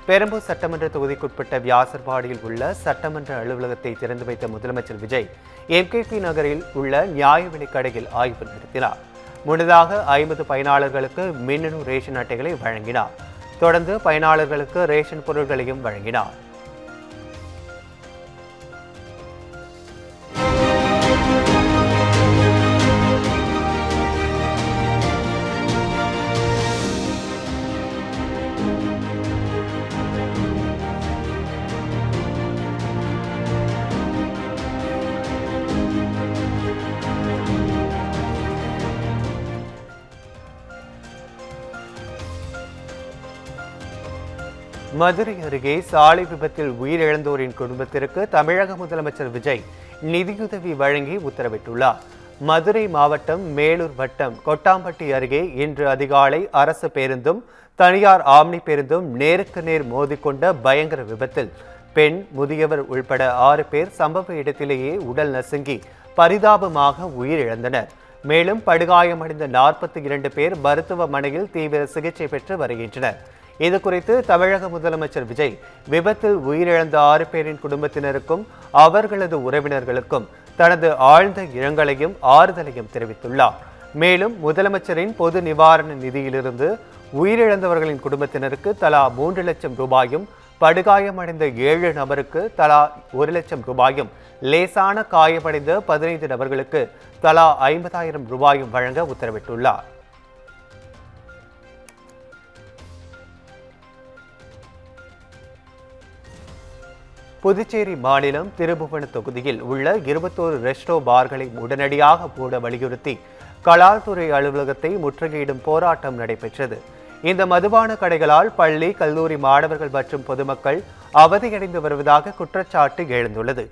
பெரம்பூர் சட்டமன்ற தொகுதிக்குட்பட்ட வியாசர்பாடியில் உள்ள சட்டமன்ற அலுவலகத்தை திறந்து வைத்த முதலமைச்சர் விஜய் எம்கேபி நகரில் உள்ள நியாய விலைக் கடையில் ஆய்வு நடத்தினார். முன்னதாக 50 பயனாளர்களுக்கு மின்னணு ரேஷன் அட்டைகளை வழங்கினார். தொடர்ந்து பயனாளர்களுக்கு ரேஷன் பொருட்களையும் வழங்கினார். மதுரை அருகே சாலை விபத்தில் உயிரிழந்தோரின் குடும்பத்திற்கு தமிழக முதலமைச்சர் விஜய் நிதியுதவி வழங்கி உத்தரவிட்டுள்ளார். மதுரை மாவட்டம் மேலூர் வட்டம் கொட்டாம்பட்டி அருகே இன்று அதிகாலை அரசு பேருந்தும் தனியார் ஆம்னி பேருந்தும் நேருக்கு நேர் மோதிக்கொண்ட பயங்கர விபத்தில் பெண், முதியவர் உள்பட 6 பேர் சம்பவ இடத்திலேயே உடல் நசுங்கி பரிதாபமாக உயிரிழந்தனர். மேலும் படுகாயமடைந்த 42 பேர் மருத்துவமனையில் தீவிர சிகிச்சை பெற்று வருகின்றனர். இதுகுறித்து தமிழக முதலமைச்சர் விஜய் விபத்தில் உயிரிழந்த 6 பேரின் குடும்பத்தினருக்கும் அவர்களது உறவினர்களுக்கும் தனது ஆழ்ந்த இரங்கலையும் ஆறுதலையும் தெரிவித்துள்ளார். மேலும் முதலமைச்சரின் பொது நிவாரண நிதியிலிருந்து உயிரிழந்தவர்களின் குடும்பத்தினருக்கு தலா 3 லட்சம் ரூபாயும், படுகாயமடைந்த 7 நபருக்கு தலா 1 லட்சம் ரூபாயும், லேசான காயமடைந்த 15 நபர்களுக்கு தலா 50,000 ரூபாயும் வழங்க உத்தரவிட்டுள்ளார். புதுச்சேரி மாநிலம் திருபுவன தொகுதியில் உள்ள 21 ரெஸ்டோ பார்களை உடனடியாக மூட வலியுறுத்தி கலால்துறை அலுவலகத்தை முற்றுகையிடும் போராட்டம் நடைபெற்றது. இந்த மதுபான கடைகளால் பள்ளி, கல்லூரி மாணவர்கள் மற்றும் பொதுமக்கள் அவதியடைந்து வருவதாக குற்றச்சாட்டு எழுந்துள்ளது.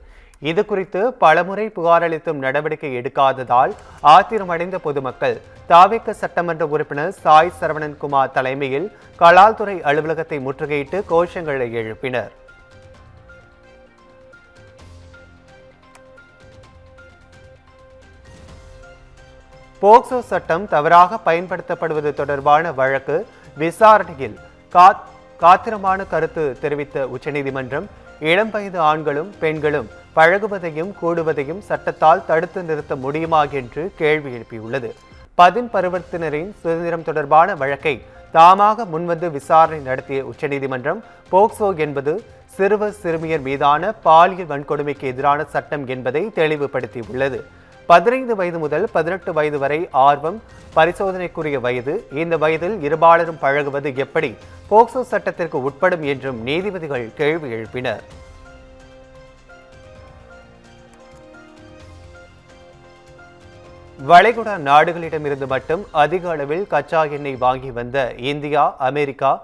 இதுகுறித்து பலமுறை புகார் அளித்தும் நடவடிக்கை எடுக்காததால் ஆத்திரமடைந்த பொதுமக்கள் தாவேக சட்டமன்ற உறுப்பினர் சாய் சரவணன்குமார் தலைமையில் கலால்துறை அலுவலகத்தை முற்றுகையிட்டு கோஷங்களை எழுப்பினர். போக்சோ சட்டம் தவறாக பயன்படுத்தப்படுவது தொடர்பான வழக்கு விசாரணையில் காத்திரமான கருத்து தெரிவித்த உச்சநீதிமன்றம், இளம் வயது ஆண்களும் பெண்களும் பழகுவதையும் கூடுவதையும் சட்டத்தால் தடுத்து நிறுத்த முடியுமா என்று கேள்வி எழுப்பியுள்ளது. 10 பருவத்தினரின் சுதந்திரம் தொடர்பான வழக்கை தாமாக முன்வந்து விசாரணை நடத்திய உச்சநீதிமன்றம், போக்சோ என்பது சிறுவர் சிறுமியர் மீதான பாலியல் வன்கொடுமைக்கு எதிரான சட்டம் என்பதை தெளிவுபடுத்தியுள்ளது. 15 வயது முதல் 18 வயது வரை ஆர்வம் பரிசோதனைக்குரிய வயது. இந்த வயதில் இருபாலரும் பழகுவது எப்படி போக்சோ சட்டத்திற்கு உட்படும் என்றும் நீதிபதிகள் கேள்வி எழுப்பினர். வளைகுடா நாடுகளிடமிருந்து மட்டும் அதிக அளவில் கச்சா எண்ணெய் வாங்கி வந்த இந்தியா, அமெரிக்கா,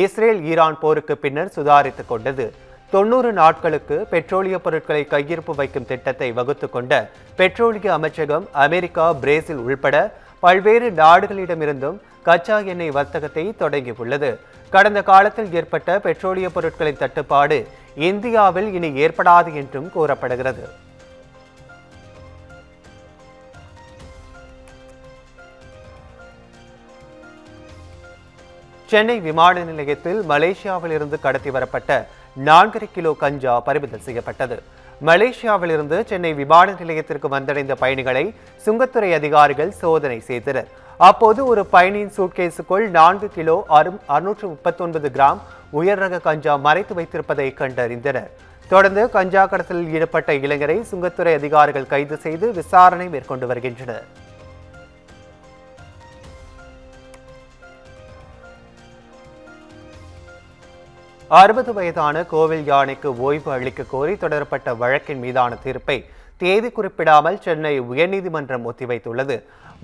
இஸ்ரேல், ஈரான் போருக்கு பின்னர் சுதாரித்துக் கொண்டது. 90 நாட்களுக்கு பெட்ரோலிய பொருட்களை கையிருப்பு வைக்கும் திட்டத்தை வகுத்து கொண்ட பெட்ரோலிய அமைச்சகம் அமெரிக்கா, பிரேசில் உள்பட பல்வேறு நாடுகளிடமிருந்தும் கச்சா எண்ணெய் வர்த்தகத்தை தொடங்கியுள்ளது. கடந்த காலத்தில் ஏற்பட்ட பெட்ரோலிய பொருட்களின் தட்டுப்பாடு இந்தியாவில் இனி ஏற்படாது என்றும் கூறப்படுகிறது. சென்னை விமான நிலையத்தில் மலேசியாவில் இருந்து கடத்தி வரப்பட்ட 4 கிலோ கஞ்சா பறிமுதல் செய்யப்பட்டது. மலேசியாவில் இருந்து சென்னை விமான நிலையத்திற்கு வந்தடைந்த பயணிகளை சுங்கத்துறை அதிகாரிகள் சோதனை செய்தனர். அப்போது ஒரு பயணியின் சூட்கேஸுக்குள் 4 கிலோ 639 கிராம் உயர் ரக கஞ்சா மறைத்து வைத்திருப்பதை கண்டறிந்தனர். தொடர்ந்து கஞ்சா கடத்தலில் ஈடுபட்ட இளைஞரை சுங்கத்துறை அதிகாரிகள் கைது செய்து விசாரணை மேற்கொண்டு வருகின்றனர். அறுபது வயதான கோவில் யானைக்கு ஓய்வு அளிக்க கோரி தொடரப்பட்ட வழக்கின் மீதான தீர்ப்பை தேதி குறிப்பிடாமல் சென்னை உயர்நீதிமன்றம் ஒத்திவைத்துள்ளது.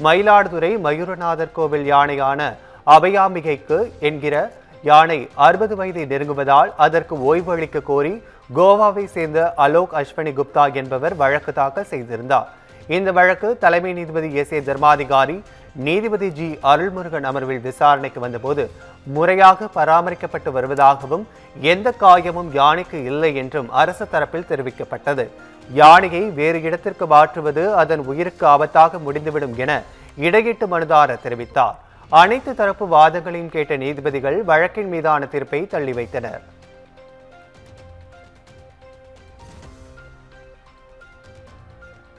மயிலாடுதுறை மயூரநாதர் கோவில் யானையான அபயாம்பிகைக்கு என்கிற யானை 60 வயதை நெருங்குவதால் அதற்கு ஓய்வு அளிக்க கோரி கோவாவை சேர்ந்த அலோக் அஸ்வினி குப்தா என்பவர் வழக்கு தாக்கல் செய்திருந்தார். இந்த வழக்கு தலைமை நீதிபதி எஸ்.ஏ. தர்மாதிகாரி, நீதிபதி ஜி. அருள்முருகன் அமர்வில் விசாரணைக்கு வந்தபோது முறையாக பராமரிக்கப்பட்டு வருவதாகவும் எந்த காயமும் யானைக்கு இல்லை என்றும் அரசு தரப்பில் தெரிவிக்கப்பட்டது. யானையை வேறு இடத்திற்கு மாற்றுவது அதன் உயிருக்கு ஆபத்தாக முடிந்துவிடும் என இடையீட்டு மனுதாரர் தெரிவித்தார். அனைத்து தரப்பு வாதங்களையும் கேட்ட நீதிபதிகள் வழக்கின் மீதான தீர்ப்பை தள்ளி வைத்தனர்.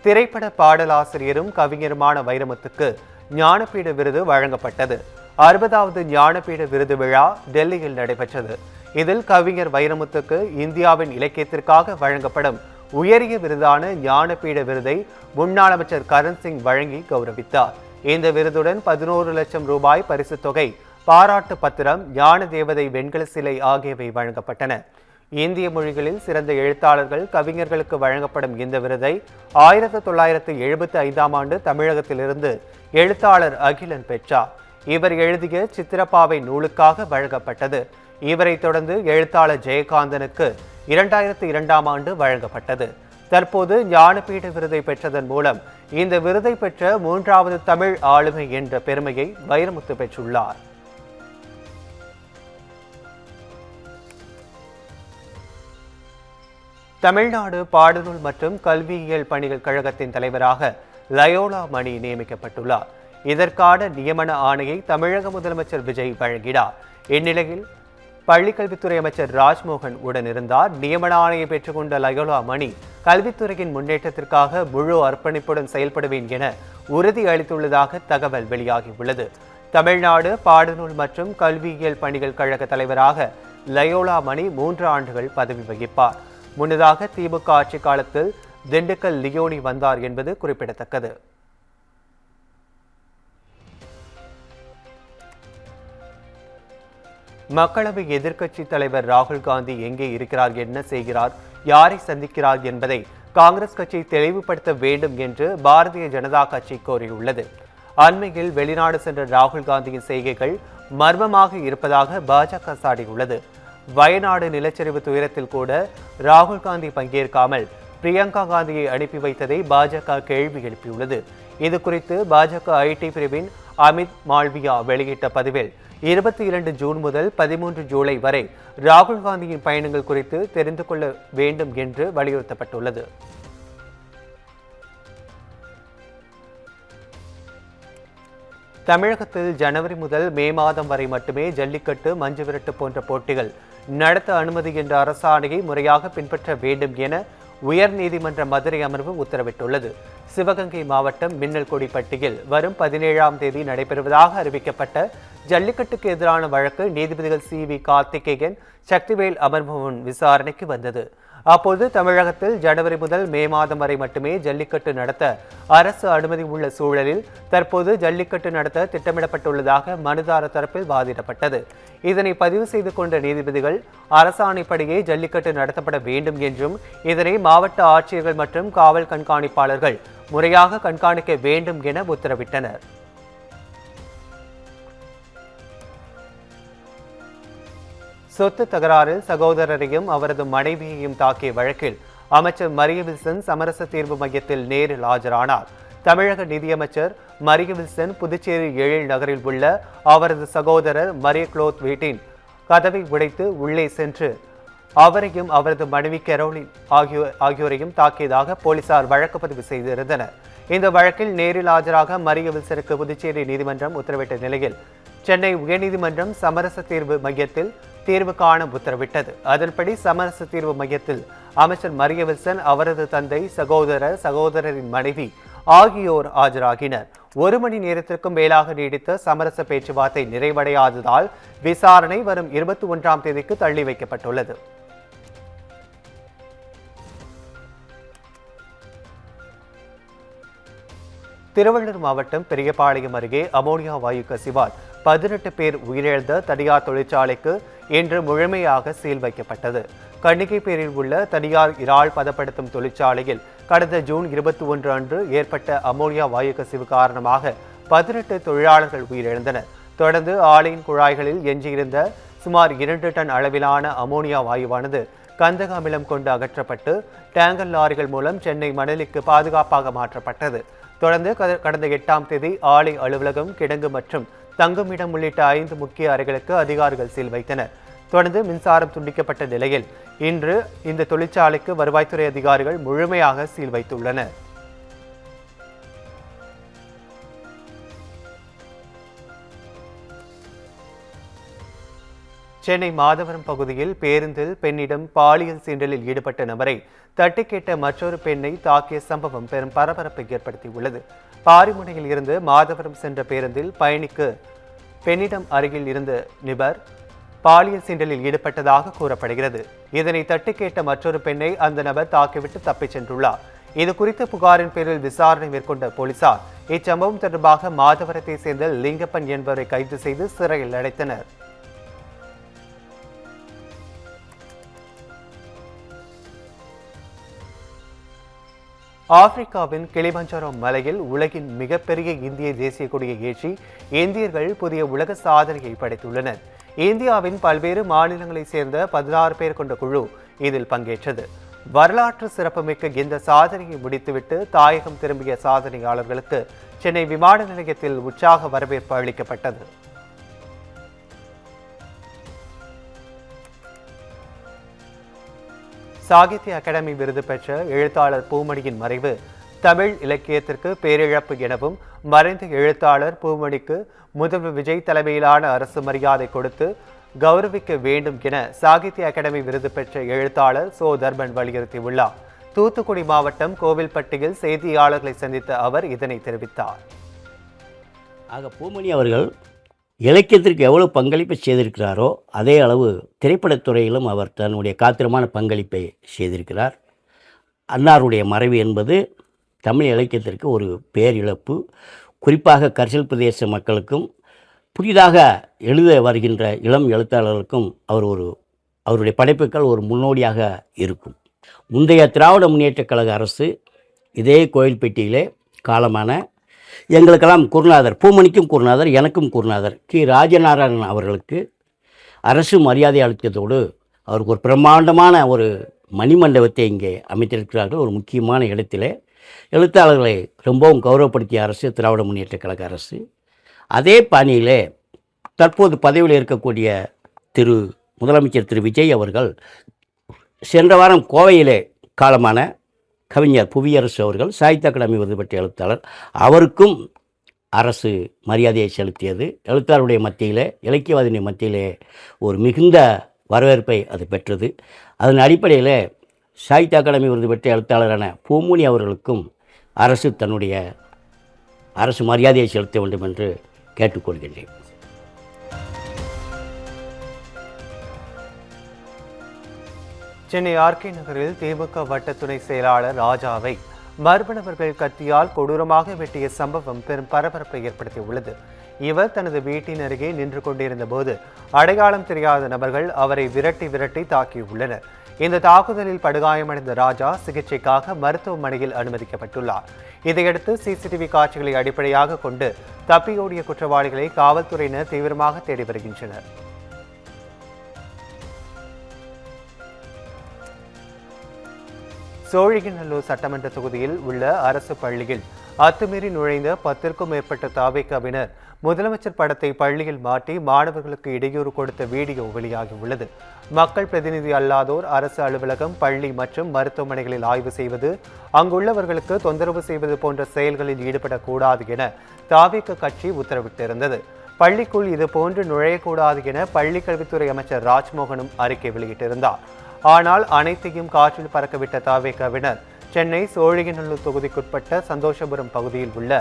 திரைப்பட பாடலாசிரியரும் கவிஞருமான வைரமுத்துக்கு ஞானபீட விருது வழங்கப்பட்டது. 60வது ஞானபீட விருது விழா டெல்லியில் நடைபெற்றது. இதில் கவிஞர் வைரமுத்துக்கு இந்தியாவின் இலக்கியத்திற்காக வழங்கப்படும் உயரிய விருதான ஞானபீட விருதை முன்னாள் அமைச்சர் கரண் சிங் வழங்கி கௌரவித்தார். இந்த விருதுடன் 11 லட்சம் ரூபாய் பரிசுத் தொகை, பாராட்டு பத்திரம், ஞான தேவதை வெண்கல சிலை ஆகியவை வழங்கப்பட்டன. இந்திய மொழிகளில் சிறந்த எழுத்தாளர்கள், கவிஞர்களுக்கு வழங்கப்படும் இந்த விருதை 1975ஆம் ஆண்டு தமிழகத்திலிருந்து எழுத்தாளர் அகிலன் பெற்றார். இவர் எழுதிய சித்திரப்பாவை நூலுக்காக வழங்கப்பட்டது. இவரை தொடர்ந்து எழுத்தாளர் ஜெயகாந்தனுக்கு 2002ஆம் ஆண்டு வழங்கப்பட்டது. தற்போது ஞானபீட விருதை பெற்றதன் மூலம் இந்த விருதை பெற்ற 3வது தமிழ் ஆளுமை என்ற பெருமையை வைரமுத்து பெற்றுள்ளார். தமிழ்நாடு பாடநூல் மற்றும் கல்வியியல் பணிகள் கழகத்தின் தலைவராக லயோலா மணி நியமிக்கப்பட்டுள்ளார். இதற்கான நியமன ஆணையை தமிழக முதலமைச்சர் விஜய் வழங்கினார். இந்நிலையில் பள்ளிக்கல்வித்துறை அமைச்சர் ராஜ்மோகன் உடனிருந்தார். நியமன ஆணையை பெற்றுக்கொண்ட லயோலா மணி கல்வித்துறையின் முன்னேற்றத்திற்காக முழு அர்ப்பணிப்புடன் செயல்படுவேன் என உறுதி அளித்துள்ளதாக தகவல் வெளியாகியுள்ளது. தமிழ்நாடு பாடநூல் மற்றும் கல்வியியல் பணிகள் கழக தலைவராக லயோலா மணி 3 ஆண்டுகள் பதவி வகிப்பார். முன்னதாக திமுக ஆட்சி காலத்தில் திண்டுக்கல் லியோனி வந்தார் என்பது குறிப்பிடத்தக்கது. மக்களவை எதிர்க்கட்சி தலைவர் ராகுல் காந்தி எங்கே இருக்கிறார், என்ன செய்கிறார், யாரை சந்திக்கிறார் என்பதை காங்கிரஸ் கட்சி தெளிவுபடுத்த வேண்டும் என்று பாரதிய ஜனதா கட்சி கோரியுள்ளது. அண்மையில் வெளிநாடு சென்ற ராகுல் காந்தியின் செய்கைகள் மர்மமாக இருப்பதாக பாஜக சாடியுள்ளது. வயநாடு நிலச்சரிவு துயரத்தில் கூட ராகுல் காந்தி பங்கேற்காமல் பிரியங்கா காந்தியை அனுப்பி வைத்ததை பாஜக கேள்வி எழுப்பியுள்ளது. இது குறித்து பாஜக ஐடி பிரிவின் அமித் மால்வியா வெளியிட்ட பதிவில் 22 ஜூன் முதல் 13 ஜூலை வரை ராகுல் காந்தியின் பயணங்கள் குறித்து தெரிந்து கொள்ள வேண்டும் என்று வலியுறுத்தப்பட்டுள்ளது. தமிழகத்தில் ஜனவரி முதல் மே மாதம் வரை மட்டுமே ஜல்லிக்கட்டு, மஞ்சுவிரட்டு போன்ற போட்டிகள் நடத்த அனுமதி என்ற அரசாணையை முறையாக பின்பற்ற வேண்டும் என உயர்நீதிமன்ற மதுரை அமர்வு உத்தரவிட்டுள்ளது. சிவகங்கை மாவட்டம் மின்னல் கொடிப்பட்டியில் வரும் 17ஆம் தேதி நடைபெறுவதாக அறிவிக்கப்பட்ட ஜல்லிக்கட்டுக்கு எதிரான வழக்கு நீதிபதிகள் சி.வி. கார்த்திகேயன், சக்திவேல் அமர்வு முன் விசாரணைக்கு வந்தது. அப்போது தமிழகத்தில் ஜனவரி முதல் மே மாதம் வரை மட்டுமே ஜல்லிக்கட்டு நடத்த அரசு அனுமதி உள்ள சூழலில் தற்போது ஜல்லிக்கட்டு நடத்த திட்டமிடப்பட்டுள்ளதாக மனுதாரர் தரப்பில் வாதிடப்பட்டது. இதனை பதிவு செய்து கொண்ட நீதிபதிகள் அரசாணைப்படியே ஜல்லிக்கட்டு நடத்தப்பட வேண்டும் என்றும் இதனை மாவட்ட ஆட்சியர்கள் மற்றும் காவல் கண்காணிப்பாளர்கள் முறையாக கண்காணிக்க வேண்டும் என உத்தரவிட்டனர். சொத்து தகராறில் சகோதரரையும் அவரது மனைவியையும் தாக்கிய வழக்கில் அமைச்சர் மரிய வில்சன் சமரச தீர்வு மையத்தில் நேரில் ஆஜரானார். தமிழக நிதியமைச்சர் மரிய வில்சன் புதுச்சேரி எழில் நகரில் உள்ள அவரது சகோதரர் மரிய குளோத் வீட்டின் கதவை உடைத்து உள்ளே சென்று அவரையும் அவரது மனைவி கரோலின் ஆகியோரையும் தாக்கியதாக போலீசார் வழக்கு பதிவு செய்திருந்தனர். இந்த வழக்கில் நேரில் ஆஜராக மரிய வில்சனுக்கு புதுச்சேரி நீதிமன்றம் உத்தரவிட்ட நிலையில் சென்னை உயர்நீதிமன்றம் சமரச தீர்வு மையத்தில் தீர்வு காண உத்தரவிட்டது. அதன்படி சமரச தீர்வு மையத்தில் அமைச்சர் மரிய வில்சன், அவரது தந்தை, சகோதரரின் மனைவி ஆகியோர் ஆஜராகினர். 1 மணி நேரத்திற்கும் மேலாக நீடித்த சமரச பேச்சுவார்த்தை நிறைவடையாததால் விசாரணை வரும் 21ஆம் தேதிக்கு தள்ளி வைக்கப்பட்டுள்ளது. திருவள்ளூர் மாவட்டம் பெரியபாளையம் அருகே அமோனியா வாயு கசிவால் 18 பேர் உயிரிழந்த தனியார் தொழிற்சாலைக்கு இன்று முழுமையாக சீல் வைக்கப்பட்டது. கன்னிகைப்பேரில் உள்ள தனியார் இறால் பதப்படுத்தும் தொழிற்சாலையில் கடந்த ஜூன் 21 அன்று ஏற்பட்ட அமோனியா வாயு கசிவு காரணமாக 18 தொழிலாளர்கள் உயிரிழந்தனர். தொடர்ந்து ஆலையின் குழாய்களில் எஞ்சியிருந்த சுமார் 2 டன் அளவிலான அமோனியா வாயுவானது கந்தக அமிலம் கொண்டு அகற்றப்பட்டு டேங்கர் லாரிகள் மூலம் சென்னை மணலிக்கு பாதுகாப்பாக மாற்றப்பட்டது. தொடர்ந்து கடந்த 8ஆம் தேதி ஆலை அலுவலகம், கிடங்கு மற்றும் தங்குமிடம் உள்ளிட்ட 5 முக்கிய அறைகளுக்கு அதிகாரிகள் சீல் வைத்தனர். தொடர்ந்து மின்சாரம் துண்டிக்கப்பட்ட நிலையில் இன்று இந்த தொழிற்சாலைக்கு வருவாய்த்துறை அதிகாரிகள் முழுமையாக சீல் வைத்துள்ளனர். சென்னை மாதவரம் பகுதியில் பேருந்தில் பெண்ணிடம் பாலியல் சீண்டலில் ஈடுபட்ட நபரை தட்டி கேட்ட மற்றொரு பெண்ணை தாக்கிய சம்பவம் பெரும் பரபரப்பை ஏற்படுத்தியுள்ளது. பாரிமுனையில் இருந்து மாதவரம் சென்ற பேருந்தில் பயணிக்கு பெண்ணிடம் அருகில் இருந்த நிபர் பாலியல் சீண்டலில் ஈடுபட்டதாக கூறப்படுகிறது. இதனை தட்டி கேட்ட மற்றொரு பெண்ணை அந்த நபர் தாக்கிவிட்டு தப்பிச் சென்றுள்ளார். இது குறித்த புகாரின் பேரில் விசாரணை மேற்கொண்ட போலீசார் இச்சம்பவம் தொடர்பாக மாதவரத்தை சேர்ந்த லிங்கப்பன் என்பவரை கைது செய்து சிறையில் அடைத்தனர். ஆப்பிரிக்காவின் கிளிமஞ்சாரோ மலையில் உலகின் மிகப்பெரிய இந்திய தேசிய கொடியை ஏற்றி இந்தியர்கள் புதிய உலக சாதனையை படைத்துள்ளனர். இந்தியாவின் பல்வேறு மாநிலங்களைச் சேர்ந்த 16 பேர் கொண்ட குழு இதில் பங்கேற்றது. வரலாற்று சிறப்புமிக்க இந்த சாதனையை முடித்துவிட்டு தாயகம் திரும்பிய சாதனையாளர்களுக்கு சென்னை விமான நிலையத்தில் உற்சாக வரவேற்பு அளிக்கப்பட்டது. சாகித்ய அகாடமி விருது பெற்ற எழுத்தாளர் பூமணியின் மறைவு தமிழ் இலக்கியத்திற்கு பேரிழப்பு எனவும், மறைந்த எழுத்தாளர் பூமணிக்கு முதல்வர் விஜய் தலைமையிலான அரசு மரியாதை கொடுத்து கௌரவிக்க வேண்டும் என சாகித்ய அகாடமி விருது பெற்ற எழுத்தாளர் சோ தர்பன் வலியுறுத்தியுள்ளார். தூத்துக்குடி மாவட்டம் கோவில்பட்டியில் செய்தியாளர்களை சந்தித்த அவர் இதனை தெரிவித்தார். பூமணி அவர்கள் இலக்கியத்திற்கு எவ்வளவு பங்களிப்பை செய்திருக்கிறாரோ அதே அளவு திரைப்படத்துறையிலும் அவர் தன்னுடைய காத்திரமான பங்களிப்பை செய்திருக்கிறார். அன்னாருடைய மறைவு என்பது தமிழ் இலக்கியத்திற்கு ஒரு பேரிழப்பு. குறிப்பாக கரிசல் பிரதேச மக்களுக்கும் புதிதாக எழுத வருகின்ற இளம் எழுத்தாளர்களுக்கும் அவருடைய படைப்புகள் ஒரு முன்னோடியாக இருக்கும். முந்தைய திராவிட முன்னேற்றக் கழக அரசு இதே கோயில்பட்டியிலே காலமான எங்களுக்கெல்லாம் குருநாதர், பூமணிக்கும் குருநாதர், எனக்கும் குருநாதர் கி ராஜநாராயணன் அவர்களுக்கு அரசு மரியாதை அளித்ததோடு அவருக்கு ஒரு பிரம்மாண்டமான ஒரு மணிமண்டபத்தை இங்கே அமைத்திருக்கிறார்கள். ஒரு முக்கியமான இடத்திலே எழுத்தாளர்களை ரொம்பவும் கௌரவப்படுத்திய அரசு திராவிட முன்னேற்றக் கழக அரசு. அதே பாணியிலே தற்போது பதவியில் இருக்கக்கூடிய முதலமைச்சர் திரு விஜய் அவர்கள் சென்ற வாரம் கோவையிலே காலமான கவிஞர் புவியரசு அவர்கள் சாகித்ய அகாடமி விருது பெற்ற எழுத்தாளர், அவருக்கும் அரசு மரியாதையை செலுத்தியது. எழுத்தாளருடைய மத்தியிலே, இலக்கியவாதியின் மத்தியிலே ஒரு மிகுந்த வரவேற்பை அது பெற்றது. அதன் அடிப்படையில் சாகித்ய அகாடமி விருது பெற்ற எழுத்தாளரான பூமணி அவர்களுக்கும் அரசு மரியாதையை செலுத்த வேண்டும் என்று கேட்டுக்கொள்கின்றேன். சென்னை ஆர்கே நகரில் திமுக வட்ட துணை செயலாளர் ராஜாவை மர்ம நபர்கள் கத்தியால் கொடூரமாக வெட்டிய சம்பவம் பெரும் பரபரப்பை ஏற்படுத்தியுள்ளது. இவர் தனது வீட்டின் அருகே நின்று கொண்டிருந்த போது அடையாளம் தெரியாத நபர்கள் அவரை விரட்டி தாக்கியுள்ளனர். இந்த தாக்குதலில் படுகாயமடைந்த ராஜா சிகிச்சைக்காக மருத்துவமனையில் அனுமதிக்கப்பட்டுள்ளார். இதையடுத்து சிசிடிவி காட்சிகளை அடிப்படையாக கொண்டு தப்பியோடிய குற்றவாளிகளை காவல்துறையினர் தீவிரமாக தேடி வருகின்றனர். சோழிங்கநல்லூர் சட்டமன்ற தொகுதியில் உள்ள அரசு பள்ளியில் அத்துமீறி நுழைந்த 10க்கும் மேற்பட்ட தாவேக்காவினர் முதலமைச்சர் படத்தை பள்ளியில் மாட்டி மாணவர்களுக்கு இடையூறு கொடுத்த வீடியோ வெளியாகியுள்ளது. மக்கள் பிரதிநிதி அல்லாதோர் அரசு அலுவலகம், பள்ளி மற்றும் மருத்துவமனைகளில் ஆய்வு செய்வது, அங்குள்ளவர்களுக்கு தொந்தரவு செய்வது போன்ற செயல்களில் ஈடுபடக்கூடாது என தாவேக்கா கட்சி உத்தரவிட்டிருந்தது. பள்ளிக்குள் இதுபோன்று நுழையக்கூடாது என பள்ளிக்கல்வித்துறை அமைச்சர் ராஜ்மோகனும் அறிக்கை வெளியிட்டிருந்தார். ஆனால் அனைத்தையும் காற்றில் பறக்கவிட்ட தாவேக்காவினர் சென்னை சோழிங்கநல்லூர் தொகுதிக்குட்பட்ட சந்தோஷபுரம் பகுதியில் உள்ள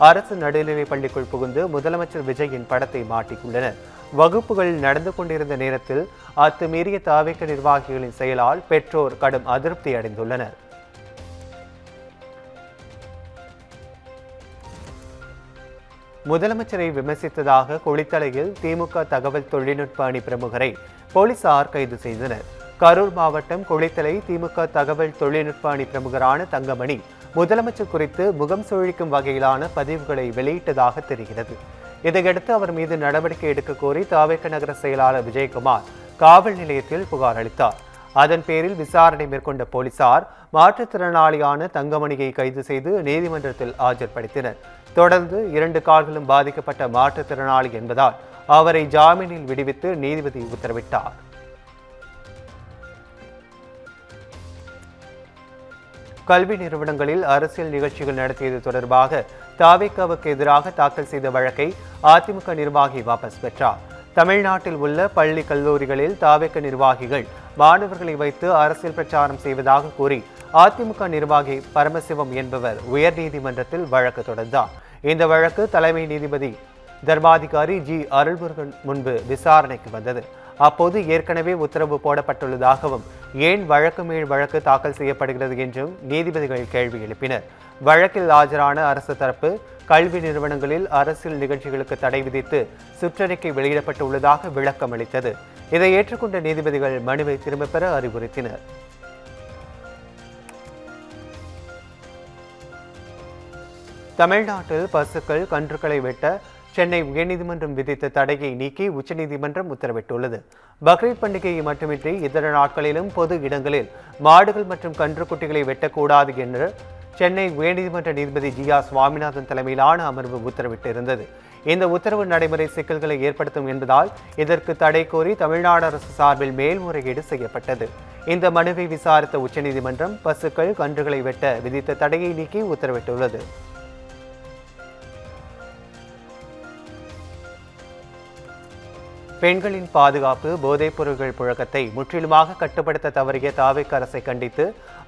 அரசு நடுநிலைப் பள்ளிக்குள் புகுந்து முதலமைச்சர் விஜயின் படத்தை மாட்டியுள்ளனர். வகுப்புகள் நடந்து கொண்டிருந்த நேரத்தில் அத்துமீறிய தாவேக்கா நிர்வாகிகளின் செயலால் பெற்றோர் கடும் அதிருப்தி அடைந்துள்ளனர். முதலமைச்சரை விமர்சித்ததாக குளித்தலையில் திமுக தகவல் தொழில்நுட்ப அணி பிரமுகரை போலீசார் கைது செய்தனர். கரூர் மாவட்டம் குளித்தலை திமுக தகவல் தொழில்நுட்ப அணி பிரமுகரான தங்கமணி முதலமைச்சர் குறித்து முகம் சுழிக்கும் வகையிலான பதிவுகளை வெளியிட்டதாக தெரிகிறது. இதையடுத்து அவர் மீது நடவடிக்கை எடுக்க கோரி தாவேக்கா நகர செயலாளர் விஜயகுமார் காவல் நிலையத்தில் புகார் அளித்தார். அதன் பேரில் விசாரணை மேற்கொண்ட போலீசார் மாற்றுத்திறனாளியான தங்கமணியை கைது செய்து நீதிமன்றத்தில் ஆஜர்படுத்தினர். தொடர்ந்து 2 கால்களும் பாதிக்கப்பட்ட மாற்றுத்திறனாளி என்பதால் அவரை ஜாமீனில் விடுவித்து நீதிபதி உத்தரவிட்டார். கல்வி நிறுவனங்களில் அரசியல் நிகழ்ச்சிகள் நடத்தியது தொடர்பாக தாவேக்காவுக்கு எதிராக தாக்கல் செய்த வழக்கை அதிமுக நிர்வாகி வாபஸ் பெற்றார். தமிழ்நாட்டில் உள்ள பள்ளி கல்லூரிகளில் தாவேக நிர்வாகிகள் மாணவர்களை வைத்து அரசியல் பிரச்சாரம் செய்வதாக கூறி அதிமுக நிர்வாகி பரமசிவம் என்பவர் உயர்நீதிமன்றத்தில் வழக்கு தொடர்ந்தார். இந்த வழக்கு தலைமை நீதிபதி தர்மாதிகாரி ஜி அருள்முருகன் முன்பு விசாரணைக்கு வந்தது. அப்போது ஏற்கனவே உத்தரவு போடப்பட்டுள்ளதாகவும் ஏன் வழக்கு மேல் வழக்கு தாக்கல் செய்யப்படுகிறது என்றும் நீதிபதிகள் கேள்வி எழுப்பினர். வழக்கில் ஆஜரான அரசு தரப்பு கல்வி நிறுவனங்களில் அரசியல் நிகழ்ச்சிகளுக்கு தடை விதித்து சுற்றறிக்கை வெளியிடப்பட்டுள்ளதாக விளக்கம் அளித்தது. இதை ஏற்றுக்கொண்ட நீதிபதிகள் மனுவை திரும்பப் பெற அறிவுறுத்தினர். தமிழ்நாட்டில் பசுக்கள் கன்றுகளை வெட்ட சென்னை உயர்நீதிமன்றம் விதித்த தடையை நீக்கி உச்சநீதிமன்றம் உத்தரவிட்டுள்ளது. பக்ரீத் பண்டிகையை மட்டுமின்றி இதர நாட்களிலும் பொது இடங்களில் மாடுகள் மற்றும் கன்றுக்குட்டிகளை வெட்டக்கூடாது என்று சென்னை உயர்நீதிமன்ற நீதிபதி ஜி ஆர் சுவாமிநாதன் தலைமையிலான அமர்வு உத்தரவிட்டிருந்தது. இந்த உத்தரவு நடைமுறை சிக்கல்களை ஏற்படுத்தும் என்பதால் இதற்கு தடை கோரி தமிழ்நாடு அரசு சார்பில் மேல்முறையீடு செய்யப்பட்டது. இந்த மனுவை விசாரித்த உச்சநீதிமன்றம் பசுக்கள் கன்றுகளை வெட்ட விதித்த தடையை நீக்கி உத்தரவிட்டுள்ளது. பெண்களின் பாதுகாப்பு, போதைப் பொருட்கள் புழக்கத்தை முற்றிலுமாக கட்டுப்படுத்த தவறிய தாவேக அரசை கண்டித்து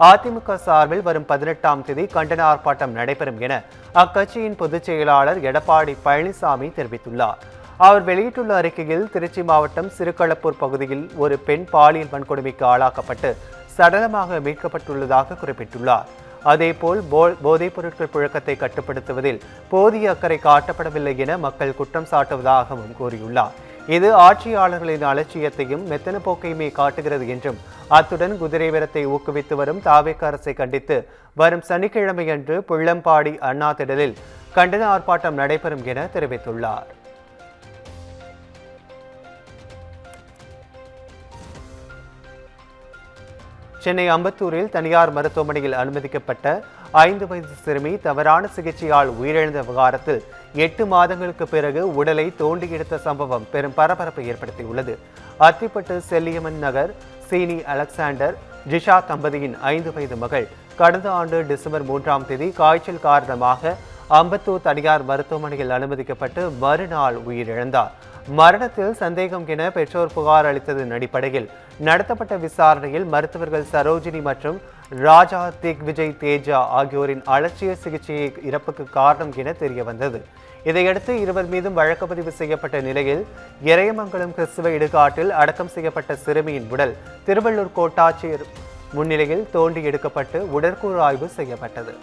அதிமுக சார்பில் வரும் 18ஆம் தேதி கண்டன ஆர்ப்பாட்டம் நடைபெறும் என அக்கட்சியின் பொதுச் செயலாளர் எடப்பாடி பழனிசாமி தெரிவித்துள்ளார். அவர் வெளியிட்டுள்ள அறிக்கையில் திருச்சி மாவட்டம் சிறுகளப்பூர் பகுதியில் ஒரு பெண் பாலியல் வன்கொடுமைக்கு ஆளாக்கப்பட்டு சடலமாக மீட்கப்பட்டுள்ளதாக குறிப்பிட்டுள்ளார். அதேபோல் போதைப் பொருட்கள் புழக்கத்தை கட்டுப்படுத்துவதில் போதிய அக்கறை காட்டப்படவில்லை என மக்கள் குற்றம் சாட்டுவதாகவும் கூறியுள்ளார். இது ஆட்சியாளர்களின் அலட்சியத்தையும் மெத்தன போக்கையுமே காட்டுகிறது என்றும், அத்துடன் குதிரை வீரத்தை ஊக்குவித்து வரும் தாவேக அரசை கண்டித்து வரும் சனிக்கிழமையன்று புள்ளம்பாடி அண்ணா திடலில் கண்டன ஆர்ப்பாட்டம் நடைபெறும் என தெரிவித்துள்ளார். சென்னை அம்பத்தூரில் தனியார் மருத்துவமனையில் அனுமதிக்கப்பட்ட 5 வயது சிறுமி தவறான சிகிச்சையால் உயிரிழந்த விவகாரத்தில் 8 மாதங்களுக்கு பிறகு உடலை தோண்டி எடுத்த சம்பவம் பெரும் பரபரப்பை ஏற்படுத்தியுள்ளது. அத்திப்பட்டு செல்லியம்மன் நகர் சீனி அலெக்சாண்டர் ஜிஷா தம்பதியின் 5 வயது மகள் கடந்த ஆண்டு டிசம்பர் 3ஆம் தேதி காய்ச்சல் காரணமாக அம்பத்தூர் தனியார் மருத்துவமனையில் அனுமதிக்கப்பட்டு மறுநாள் உயிரிழந்தார். மரணத்தில் சந்தேகம் என பெற்றோர் புகார் அளித்ததன் அடிப்படையில் நடத்தப்பட்ட விசாரணையில் மருத்துவர்கள் சரோஜினி மற்றும் ராஜா திக்விஜய் தேஜா ஆகியோரின் அலட்சிய சிகிச்சையை இறப்புக்கு காரணம் என தெரிய வந்தது. இதையடுத்து இருவர் மீதும் வழக்கு பதிவு செய்யப்பட்ட நிலையில் இறையமங்கலம் கிறிஸ்துவ இடுகாட்டில் அடக்கம் செய்யப்பட்ட சிறுமியின் உடல் திருவள்ளூர் கோட்டாட்சியர் முன்னிலையில் தோண்டி எடுக்கப்பட்டு உடற்கூறு ஆய்வு செய்யப்பட்டது.